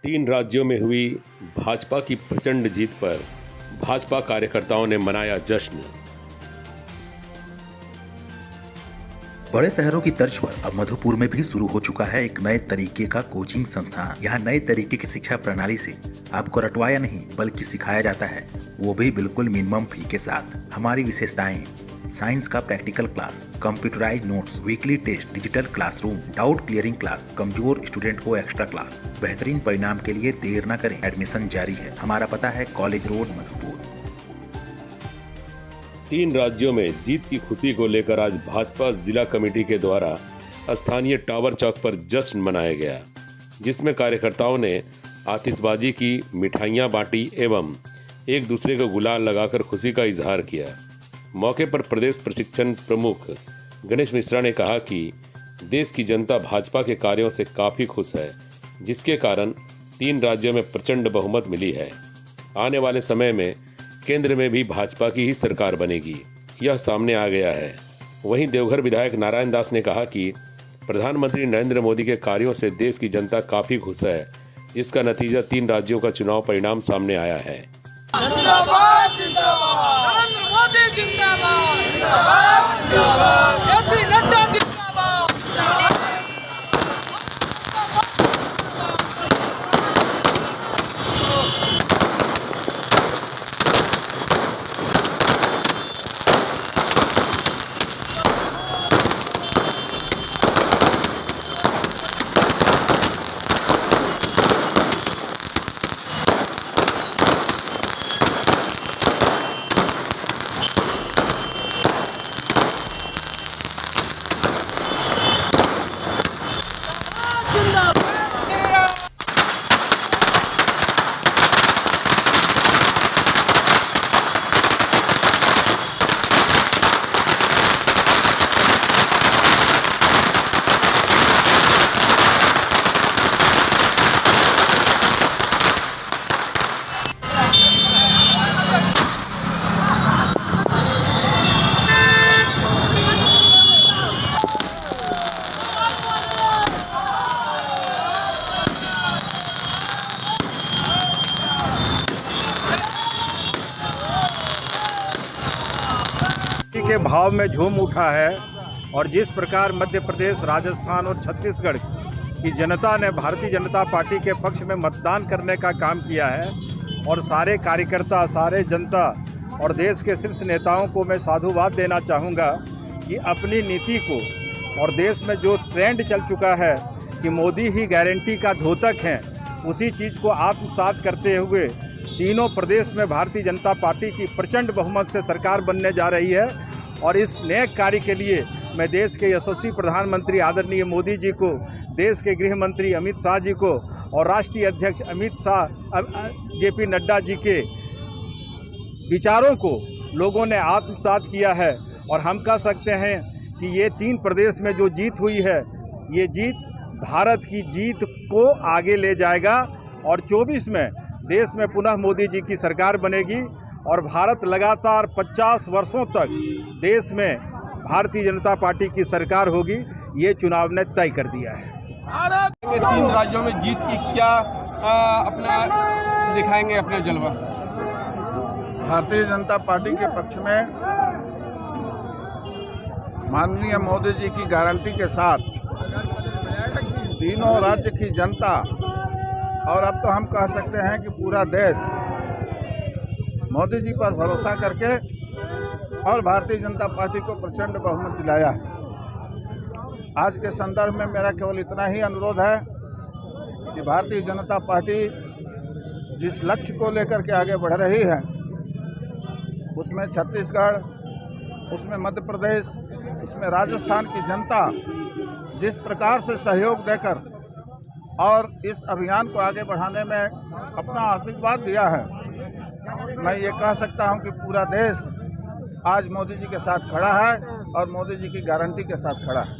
3 राज्यों में हुई भाजपा की प्रचंड जीत पर भाजपा कार्यकर्ताओं ने मनाया जश्न। बड़े शहरों की तर्ज पर अब मधुपुर में भी शुरू हो चुका है एक नए तरीके का कोचिंग संस्थान। यहाँ नए तरीके की शिक्षा प्रणाली से आपको रटवाया नहीं बल्कि सिखाया जाता है, वो भी बिल्कुल मिनिमम फी के साथ। हमारी विशेषताएं: साइंस का practical class, computerise notes, weekly test, digital classroom, doubt clearing class, कमजोर स्टूडेंट को एक्स्ट्रा क्लास। बेहतरीन परिणाम के लिए देर न करें, एडमिशन जारी है। हमारा पता है कॉलेज रोड, मधुपुर। 3 राज्यों में जीत की खुशी को लेकर आज भाजपा जिला कमेटी के द्वारा स्थानीय टावर चौक पर जश्न मनाया गया, जिसमें कार्यकर्ताओं ने आतिशबाजी की, मिठाइयां बांटी एवं एक दूसरे को गुलाल लगाकर खुशी का इजहार किया। मौके पर प्रदेश प्रशिक्षण प्रमुख गणेश मिश्रा ने कहा कि देश की जनता भाजपा के कार्यों से काफी खुश है, जिसके कारण 3 राज्यों में प्रचंड बहुमत मिली है। आने वाले समय में केंद्र में भी भाजपा की ही सरकार बनेगी, यह सामने आ गया है। वहीं देवघर विधायक नारायण दास ने कहा कि प्रधानमंत्री नरेंद्र मोदी के कार्यों से देश की जनता काफी खुश है, जिसका नतीजा 3 राज्यों का चुनाव परिणाम सामने आया है। जिंदाबाद जिंदाबाद नरेंद्र मोदी जिंदाबाद जिंदाबाद जिंदाबाद जेपी नड्डा जिंदाबाद। के भाव में झूम उठा है और जिस प्रकार मध्य प्रदेश, राजस्थान और छत्तीसगढ़ की जनता ने भारतीय जनता पार्टी के पक्ष में मतदान करने का काम किया है और सारे कार्यकर्ता, सारे जनता और देश के शीर्ष नेताओं को मैं साधुवाद देना चाहूँगा कि अपनी नीति को और देश में जो ट्रेंड चल चुका है कि मोदी ही गारंटी का द्योतक हैं, उसी चीज़ को आत्मसात करते हुए तीनों प्रदेश में भारतीय जनता पार्टी की प्रचंड बहुमत से सरकार बनने जा रही है। और इस नेक कार्य के लिए मैं देश के यशस्वी प्रधानमंत्री आदरणीय मोदी जी को, देश के गृह मंत्री अमित शाह जी को और राष्ट्रीय अध्यक्ष जेपी नड्डा जी के विचारों को लोगों ने आत्मसात किया है। और हम कह सकते हैं कि ये 3 प्रदेश में जो जीत हुई है, ये जीत भारत की जीत को आगे ले जाएगा और 24 में देश में पुनः मोदी जी की सरकार बनेगी और भारत लगातार 50 वर्षों तक देश में भारतीय जनता पार्टी की सरकार होगी, ये चुनाव ने तय कर दिया है। भारत के 3 राज्यों में जीत की क्या अपना दिखाएंगे अपना जलवा? भारतीय जनता पार्टी के पक्ष में माननीय मोदी जी की गारंटी के साथ तीनों राज्य की जनता और अब तो हम कह सकते हैं कि पूरा देश मोदी जी पर भरोसा करके और भारतीय जनता पार्टी को प्रचंड बहुमत दिलाया है। आज के संदर्भ में मेरा केवल इतना ही अनुरोध है कि भारतीय जनता पार्टी जिस लक्ष्य को लेकर के आगे बढ़ रही है, उसमें छत्तीसगढ़, उसमें मध्य प्रदेश, उसमें राजस्थान की जनता जिस प्रकार से सहयोग देकर और इस अभियान को आगे बढ़ाने में अपना आशीर्वाद दिया है, मैं ये कह सकता हूं कि पूरा देश आज मोदी जी के साथ खड़ा है और मोदी जी की गारंटी के साथ खड़ा है।